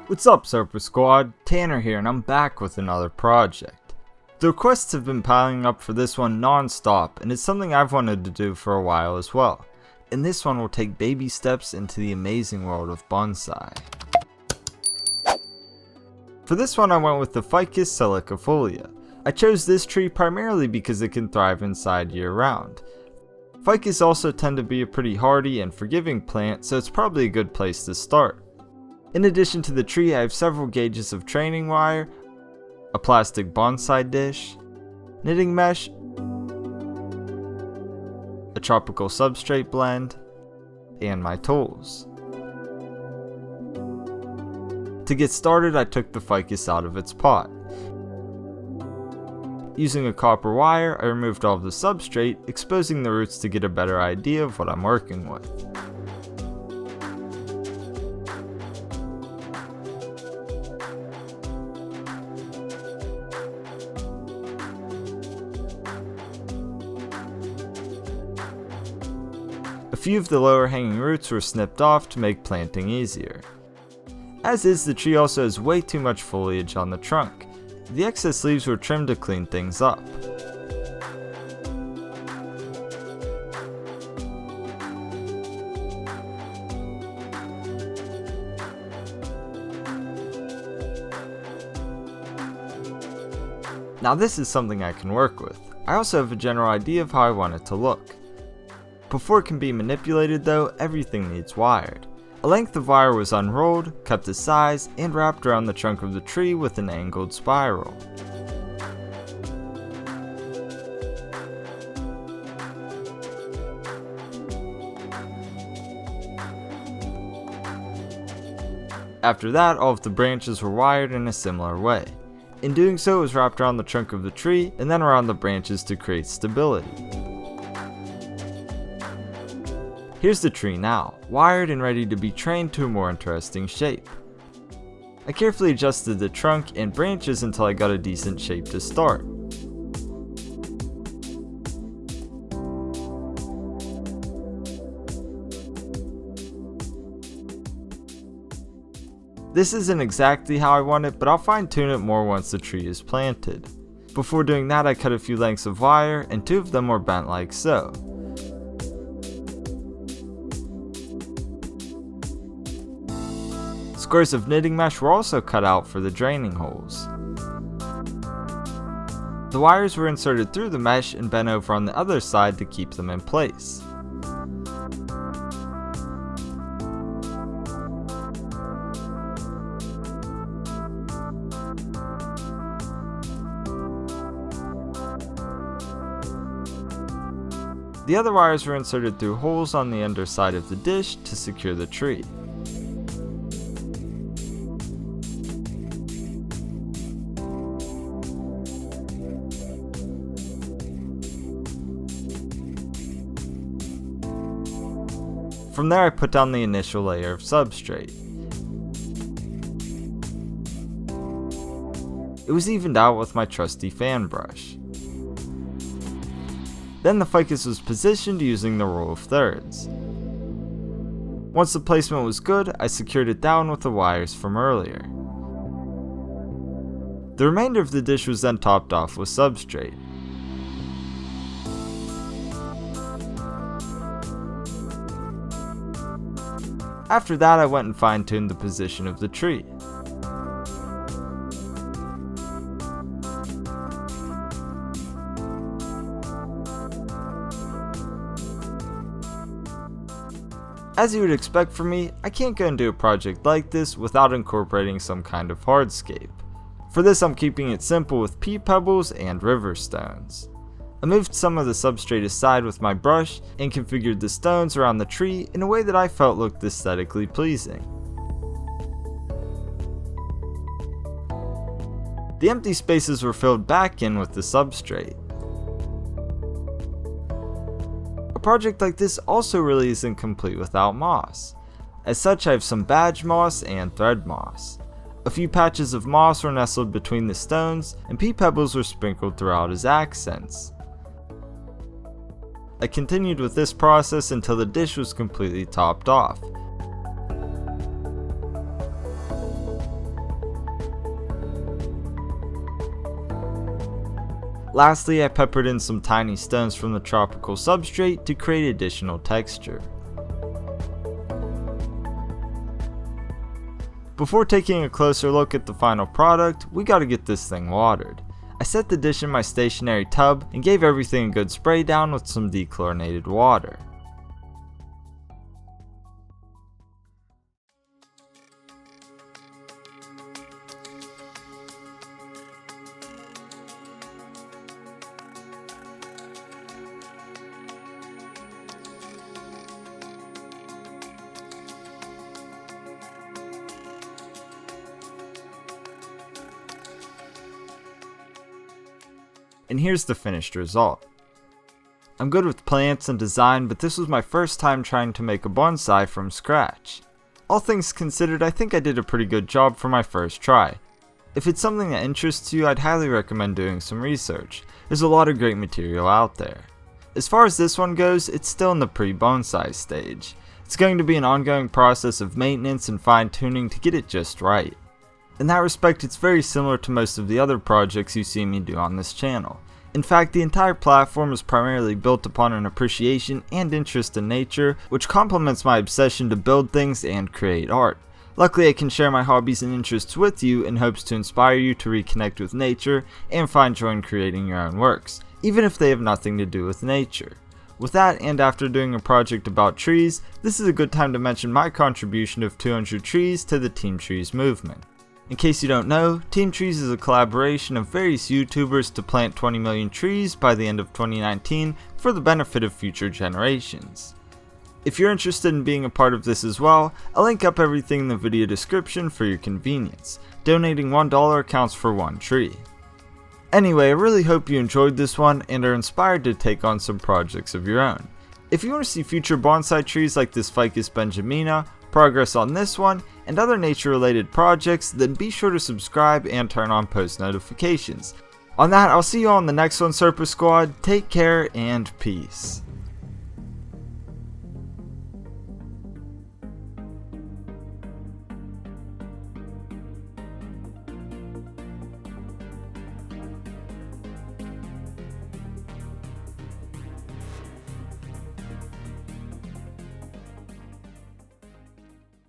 What's up, Serpa Squad? Tanner here, and I'm back with another project. The requests have been piling up for this one non-stop, and it's something I've wanted to do for a while as well. And this one will take baby steps into the amazing world of bonsai. For this one I went with the Ficus salicifolia. I chose this tree primarily because it can thrive inside year-round. Ficus also tend to be a pretty hardy and forgiving plant, so it's probably a good place to start. In addition to the tree, I have several gauges of training wire, a plastic bonsai dish, knitting mesh, a tropical substrate blend, and my tools. To get started, I took the ficus out of its pot. Using a copper wire, I removed all of the substrate, exposing the roots to get a better idea of what I'm working with. A few of the lower hanging roots were snipped off to make planting easier. As is, the tree also has way too much foliage on the trunk. The excess leaves were trimmed to clean things up. Now this is something I can work with. I also have a general idea of how I want it to look. Before it can be manipulated though, everything needs wired. A length of wire was unrolled, cut to size, and wrapped around the trunk of the tree with an angled spiral. After that, all of the branches were wired in a similar way. In doing so, it was wrapped around the trunk of the tree and then around the branches to create stability. Here's the tree now, wired and ready to be trained to a more interesting shape. I carefully adjusted the trunk and branches until I got a decent shape to start. This isn't exactly how I want it, but I'll fine tune it more once the tree is planted. Before doing that, I cut a few lengths of wire, and two of them were bent like so. Squares of knitting mesh were also cut out for the draining holes. The wires were inserted through the mesh and bent over on the other side to keep them in place. The other wires were inserted through holes on the underside of the dish to secure the tree. From there I put down the initial layer of substrate. It was evened out with my trusty fan brush. Then the ficus was positioned using the rule of thirds. Once the placement was good, I secured it down with the wires from earlier. The remainder of the dish was then topped off with substrate. After that, I went and fine-tuned the position of the tree. As you would expect from me, I can't go and do a project like this without incorporating some kind of hardscape. For this, I'm keeping it simple with pea pebbles and river stones. I moved some of the substrate aside with my brush and configured the stones around the tree in a way that I felt looked aesthetically pleasing. The empty spaces were filled back in with the substrate. A project like this also really isn't complete without moss. As such, I have some badge moss and thread moss. A few patches of moss were nestled between the stones, and pea pebbles were sprinkled throughout as accents. I continued with this process until the dish was completely topped off. Lastly, I peppered in some tiny stones from the tropical substrate to create additional texture. Before taking a closer look at the final product, we gotta get this thing watered. I set the dish in my stationary tub and gave everything a good spray down with some dechlorinated water. And here's the finished result. I'm good with plants and design, but this was my first time trying to make a bonsai from scratch. All things considered, I think I did a pretty good job for my first try. If it's something that interests you, I'd highly recommend doing some research. There's a lot of great material out there. As far as this one goes, it's still in the pre-bonsai stage. It's going to be an ongoing process of maintenance and fine-tuning to get it just right. In that respect, it's very similar to most of the other projects you see me do on this channel. In fact, the entire platform is primarily built upon an appreciation and interest in nature, which complements my obsession to build things and create art. Luckily, I can share my hobbies and interests with you in hopes to inspire you to reconnect with nature and find joy in creating your own works, even if they have nothing to do with nature. With that, and after doing a project about trees, this is a good time to mention my contribution of 200 trees to the Team Trees movement. In case you don't know, Team Trees is a collaboration of various YouTubers to plant 20 million trees by the end of 2019 for the benefit of future generations. If you're interested in being a part of this as well, I'll link up everything in the video description for your convenience. Donating $1 counts for 1 tree. Anyway, I really hope you enjoyed this one and are inspired to take on some projects of your own. If you want to see future bonsai trees like this Ficus benjamina, progress on this one, and other nature related projects, then be sure to subscribe and turn on post notifications. On that, I'll see you on the next one, Serpa Squad. Take care and peace.